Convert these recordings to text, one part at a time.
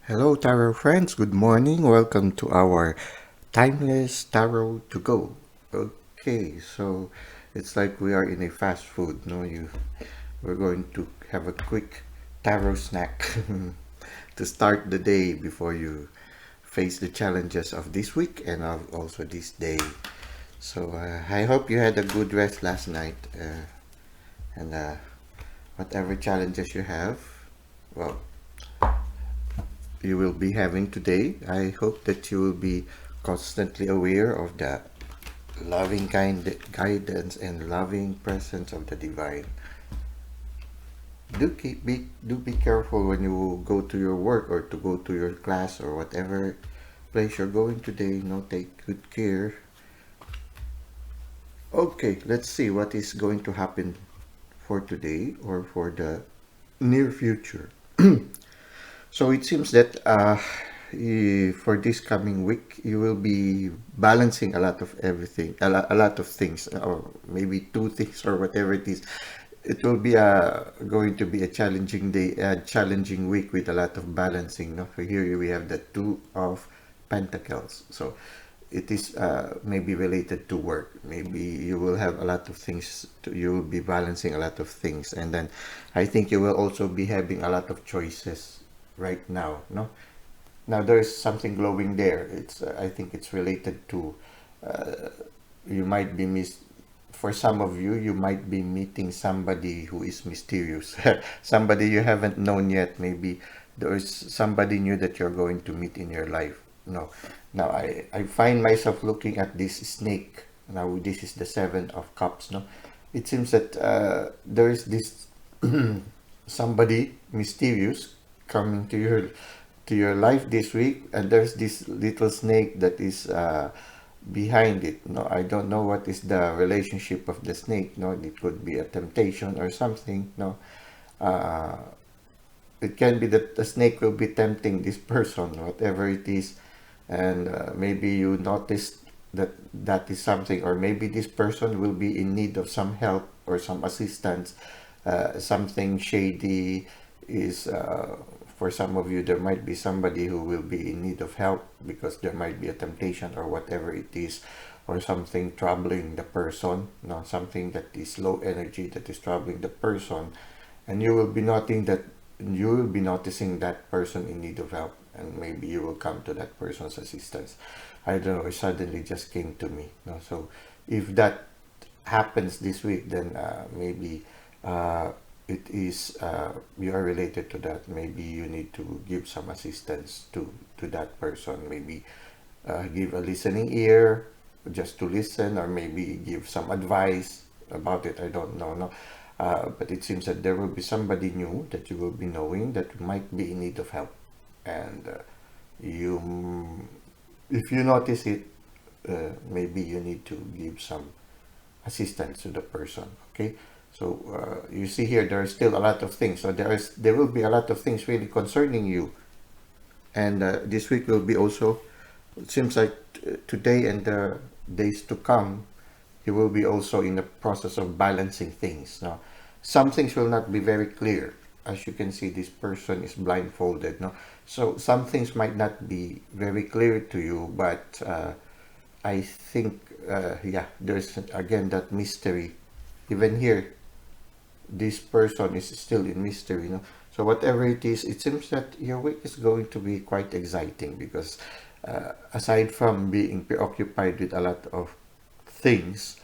Hello, tarot friends. Good morning. Welcome to our timeless tarot to go. Okay, so it's like we are in a fast food. No, we're going to have a quick tarot snack to start the day before you face the challenges of this week and of also this day. So I hope you had a good rest last night, and whatever challenges you have, well, you will be having today. I hope that you will be constantly aware of the loving guidance and loving presence of the divine. Do be careful when you go to your work or to go to your class or whatever place you're going today. Take good care. Okay, let's see what is going to happen for today or for the near future. So it seems that for this coming week, you will be balancing a lot of everything, a lot of things, or maybe two things or whatever it is. It will be going to be a challenging day, a challenging week with a lot of balancing. No? So here we have the Two of Pentacles. So it is maybe related to work. Maybe you will have a lot of things. You will be balancing a lot of things, and then I think you will also be having a lot of choices right now. No, now there's something glowing there. It's I think it's related to you might be for some of you, you might be meeting somebody who is mysterious, somebody you haven't known yet. Maybe there's somebody new that you're going to meet in your life. No, now I find myself looking at this snake. Now this is the Seven of Cups. No, it seems that there is this somebody mysterious coming to your life this week, and there's this little snake that is behind it. No, I don't know what is the relationship of the snake. No, it could be a temptation or something. No, uh, it can be that the snake will be tempting this person, whatever it is, and maybe you notice that that is something, or maybe this person will be in need of some help or some assistance. Something shady is for some of you. There might be somebody who will be in need of help because there might be a temptation or whatever it is, or something troubling the person. No, something that is low energy that is troubling the person, and you will be noticing that person in need of help, and maybe you will come to that person's assistance. I don't know, it suddenly just came to me. No? So if that happens this week, then maybe it is you are related to that. Maybe you need to give some assistance to that person. Maybe give a listening ear just to listen, or maybe give some advice about it. I don't know. No, but it seems that there will be somebody new that you will be knowing that might be in need of help, and you, if you notice it, maybe you need to give some assistance to the person. Okay, so you see here there are still a lot of things. So there will be a lot of things really concerning you, and this week will be also. It seems like today and the days to come, you will be also in the process of balancing things. Now, some things will not be very clear. As you can see, this person is blindfolded. No, so some things might not be very clear to you, but I think, yeah, there's again that mystery. Even here, this person is still in mystery. No, so whatever it is, it seems that your week is going to be quite exciting because aside from being preoccupied with a lot of things,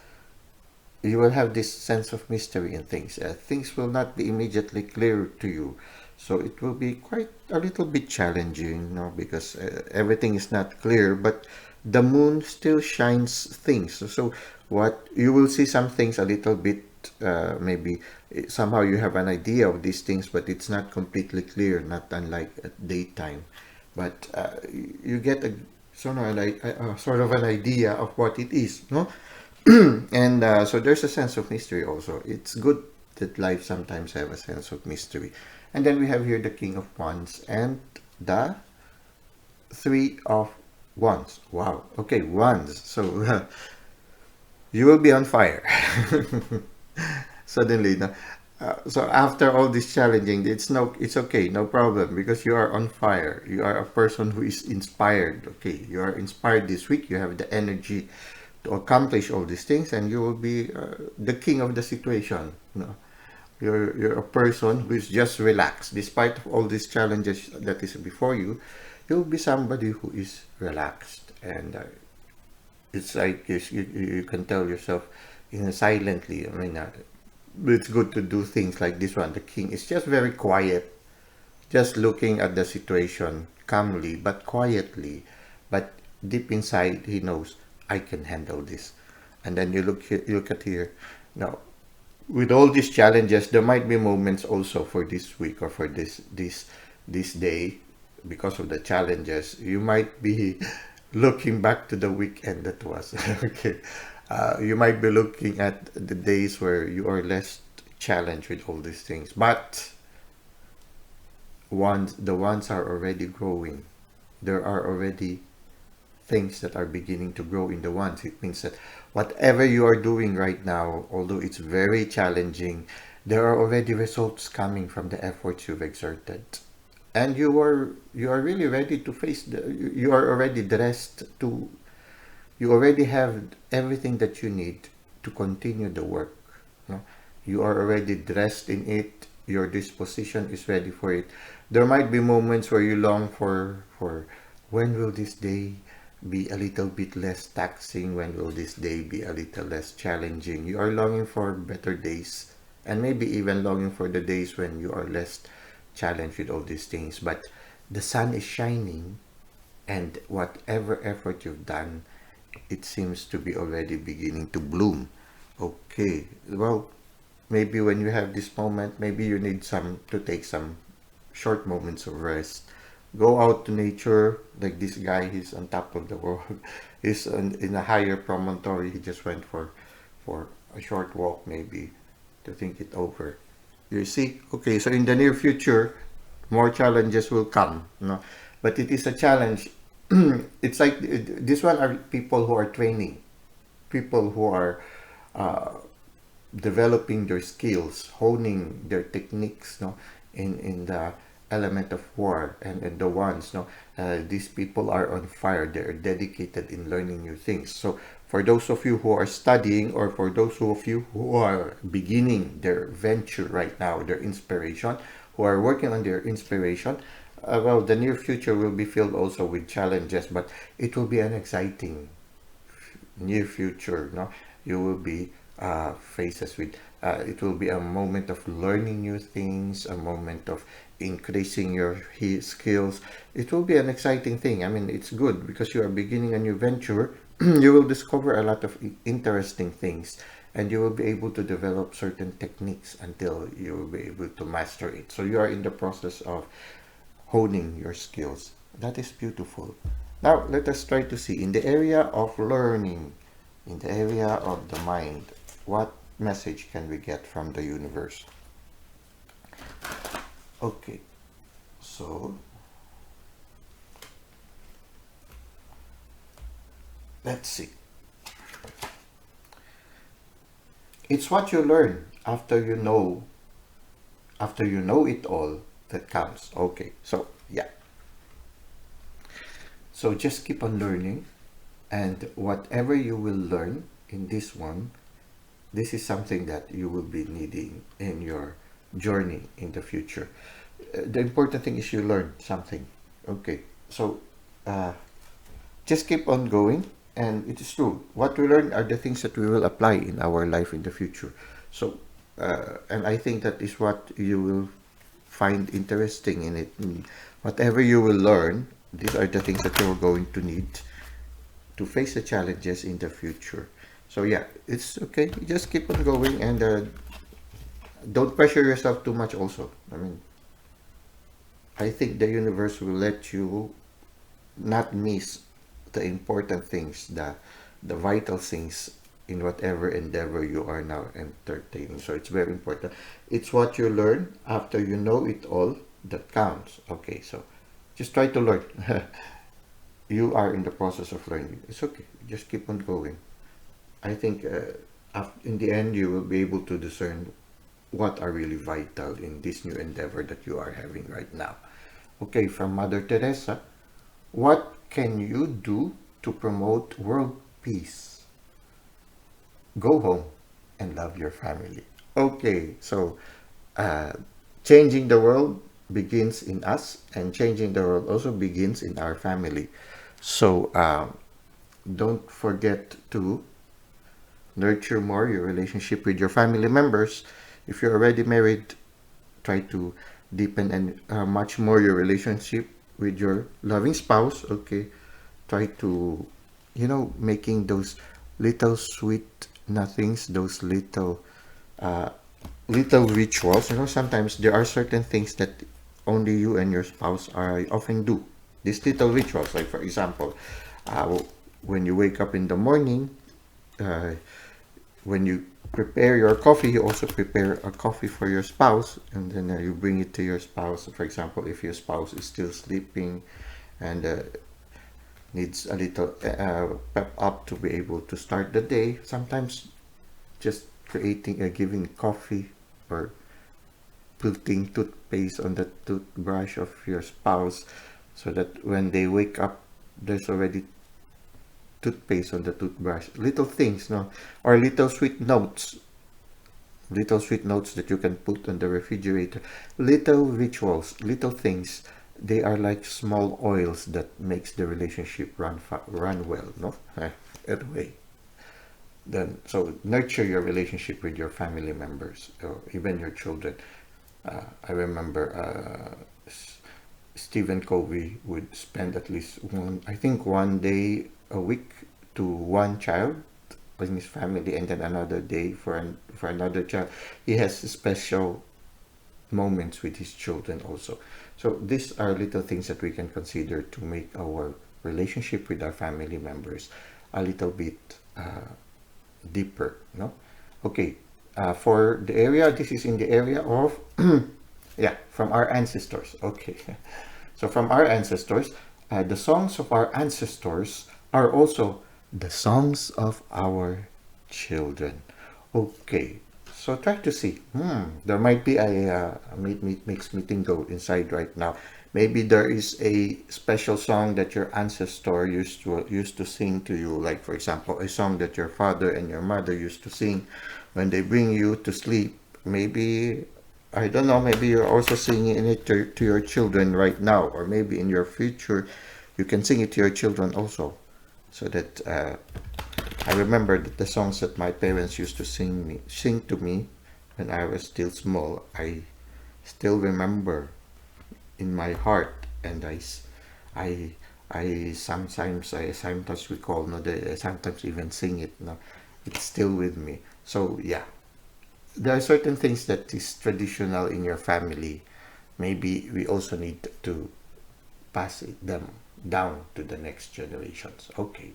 you will have this sense of mystery in things. Things will not be immediately clear to you. So it will be quite a little bit challenging, because everything is not clear, but the moon still shines things. So what you will see some things a little bit, maybe somehow you have an idea of these things, but it's not completely clear, not unlike at daytime. But you get a sort of an idea of what it is, no? And so there's a sense of mystery also. It's good that life sometimes have a sense of mystery. And then we have here the King of Wands and the Three of Wands. Wow. Okay, Wands. So you will be on fire. Suddenly, no? So after all this challenging, it's okay, no problem, because you are on fire. You are a person who is inspired. Okay, you are inspired this week. You have the energy to accomplish all these things, and you will be the king of the situation. You're a person who is just relaxed, despite of all these challenges that is before you. You'll be somebody who is relaxed, and it's like you can tell yourself, silently. I mean, it's good to do things like this one. The king is just very quiet, just looking at the situation calmly but quietly. But deep inside, he knows, I can handle this. And then you look at here. Now, with all these challenges, there might be moments also for this week or for this day, because of the challenges. You might be looking back to the weekend that was. Okay. You might be looking at the days where you are less challenged with all these things, but the ones are already growing. There are already things that are beginning to grow in the ones. It means that whatever you are doing right now, although it's very challenging, there are already results coming from the efforts you've exerted. And you are really ready to face you are already dressed to you already have everything that you need to continue the work. No? You are already dressed in it. Your disposition is ready for it. There might be moments where you long for when will this day be a little bit less taxing? When will this day be a little less challenging? You are longing for better days, and maybe even longing for the days when you are less challenged with all these things. But the sun is shining, and whatever effort you've done, it seems to be already beginning to bloom. Okay, well, maybe when you have this moment, maybe you need some to take some short moments of rest. Go out to nature, like this guy. He's on top of the world. He's in a higher promontory. He just went for a short walk, maybe, to think it over. You see, okay, so in the near future, more challenges will come. But it is a challenge. It's like this one are people who are training, people who are uh, developing their skills, honing their techniques, no, in the element of war, and the ones, no, these people are on fire. They are dedicated in learning new things. So for those of you who are studying, or for those of you who are beginning their venture right now, their inspiration, who are working on their inspiration, well, the near future will be filled also with challenges, but it will be an exciting near future. No, you will be faces with. It will be a moment of learning new things, a moment of increasing your skills. It will be an exciting thing. I mean, it's good because you are beginning a new venture. You will discover a lot of interesting things, and you will be able to develop certain techniques until you will be able to master it. So you are in the process of honing your skills. That is beautiful. Now, let us try to see in the area of learning, in the area of the mind, what message can we get from the universe? Okay, so let's see. It's what you learn after you know it all, that counts. Okay, so yeah. So just keep on learning, and whatever you will learn in this one, this is something that you will be needing in your journey in the future. The important thing is you learn something. Okay, so uh, just keep on going, and it is true. What we learn are the things that we will apply in our life in the future. So, and I think that is what you will find interesting in it. Whatever you will learn, these are the things that you're going to need to face the challenges in the future. So yeah, it's okay. Just keep on going, and don't pressure yourself too much. Also, I mean, I think the universe will let you not miss the important things, the vital things in whatever endeavor you are now entertaining. So it's very important. It's what you learn after you know it all that counts. Okay, so just try to learn. You are in the process of learning. It's okay. Just keep on going. I think in the end you will be able to discern what are really vital in this new endeavor that you are having right now. Okay, from Mother Teresa, what can you do to promote world peace? Go home and love your family. Okay, so uh, changing the world begins in us, and changing the world also begins in our family. So don't forget to nurture more your relationship with your family members. If you're already married, try to deepen and much more your relationship with your loving spouse. Okay, try to, making those little sweet nothings, those uh, little rituals. Sometimes there are certain things that only you and your spouse are often do. These little rituals, like for example, uh, when you wake up in the morning, uh, when you prepare your coffee, you also prepare a coffee for your spouse, and then you bring it to your spouse. For example, if your spouse is still sleeping and needs a little pep up to be able to start the day, sometimes just creating a giving coffee or putting toothpaste on the toothbrush of your spouse so that when they wake up, there's already toothpaste on the toothbrush. Little things, no? Or little sweet notes that you can put on the refrigerator. Little rituals, little things. They are like small oils that makes the relationship run well, no? Anyway, then so nurture your relationship with your family members or even your children. I remember Stephen Covey would spend at least I think one day a week to one child in his family, and then another day for another child. He has special moments with his children also. So these are little things that we can consider to make our relationship with our family members a little bit deeper. No, okay. For the area, this is in the area of yeah, from our ancestors. Okay, so from our ancestors, the songs of our ancestors are also the songs of our children. Okay, so try to see. There might be makes me tingle inside right now. Maybe there is a special song that your ancestor used to sing to you, like for example, a song that your father and your mother used to sing when they bring you to sleep. Maybe I don't know. Maybe you're also singing it to your children right now, or maybe in your future, you can sing it to your children also, so that I remember that the songs that my parents used to sing to me when I was still small. I still remember in my heart, and I, I sometimes recall, no, I sometimes even sing it. No, it's still with me. So yeah, there are certain things that is traditional in your family. Maybe we also need to them down to the next generations. Okay.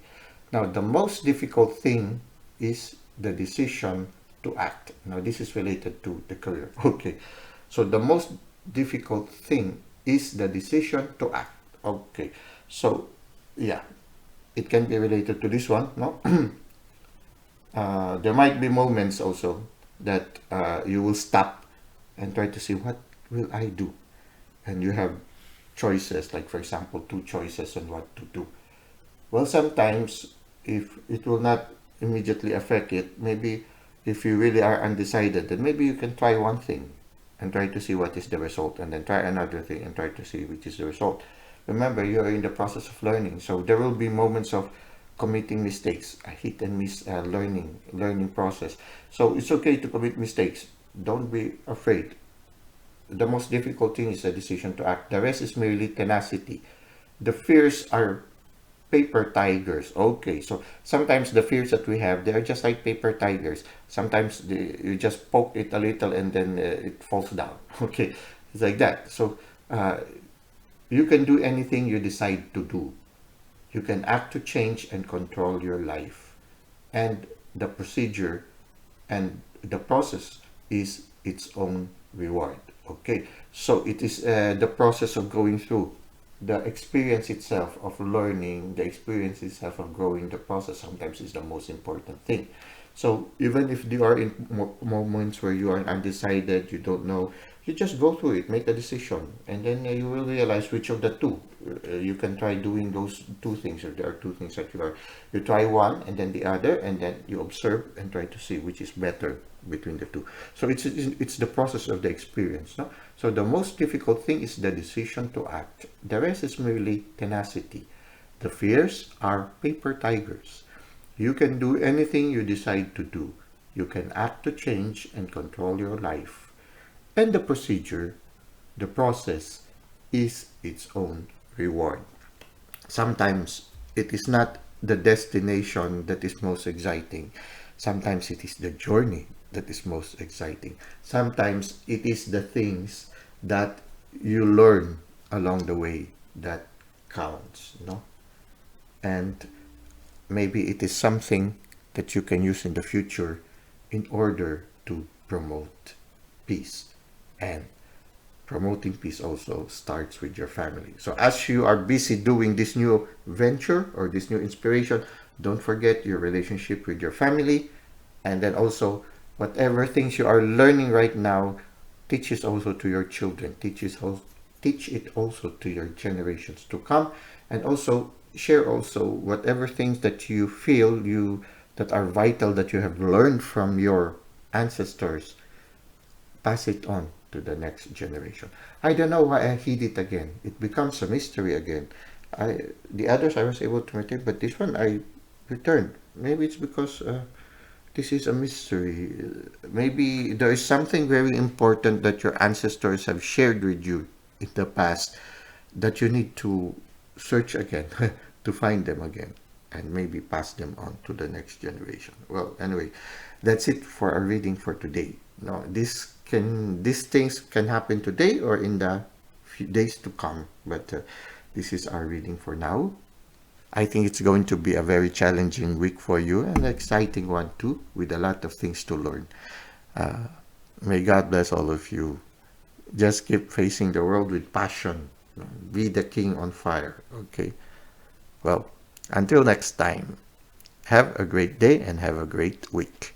Now, the most difficult thing is the decision to act. Now, this is related to the career. Okay. So, the most difficult thing is the decision to act. Okay. So, yeah, it can be related to this one. No, there might be moments also that you will stop and try to see what will I do, and you have choices, like for example, two choices on what to do. Well, sometimes if it will not immediately affect it, maybe if you really are undecided, then maybe you can try one thing and try to see what is the result, and then try another thing and try to see which is the result. Remember, you are in the process of learning, so there will be moments of committing mistakes, a hit and miss learning process. So it's okay to commit mistakes. Don't be afraid. The most difficult thing is the decision to act. The rest is merely tenacity. The fears are paper tigers. Okay, so sometimes the fears that we have, they're just like paper tigers. Sometimes you just poke it a little and then it falls down. Okay, it's like that. So uh, you can do anything you decide to do. You can act to change and control your life. And the procedure and the process is its own reward. Okay, so it is the process of going through. the experience itself of learning, the experience itself of growing, the process sometimes is the most important thing. So even if you are in moments where you are undecided, you don't know, you just go through it, make a decision, and then you will realize which of the two. You can try doing those two things. If there are two things that you try one and then the other, and then you observe and try to see which is better between the two. So it's the process of the experience, no? So the most difficult thing is the decision to act. The rest is merely tenacity. The fears are paper tigers. You can do anything you decide to do. You can act to change and control your life. And the procedure, the process, is its own reward. Sometimes it is not the destination that is most exciting. Sometimes it is the journey that is most exciting. Sometimes it is the things that you learn along the way that counts, no? And maybe it is something that you can use in the future in order to promote peace. And promoting peace also starts with your family. So as you are busy doing this new venture or this new inspiration, don't forget your relationship with your family. And then also, whatever things you are learning right now, teach it also to your children. Teach it also to your generations to come. And also share also whatever things that you feel you that are vital that you have learned from your ancestors. Pass it on to the next generation. I don't know why I hid it again. It becomes a mystery again. The others I was able to maintain, but this one I returned. Maybe it's because this is a mystery. Maybe there is something very important that your ancestors have shared with you in the past that you need to search again to find them again and maybe pass them on to the next generation. Well, anyway, that's it for our reading for today. Now, these things can happen today or in the few days to come, but this is our reading for now. I think it's going to be a very challenging week for you and an exciting one too, with a lot of things to learn. Uh, May God bless all of you. Just keep facing the world with passion. Be the king on fire. Okay. Well, until next time, have a great day and have a great week.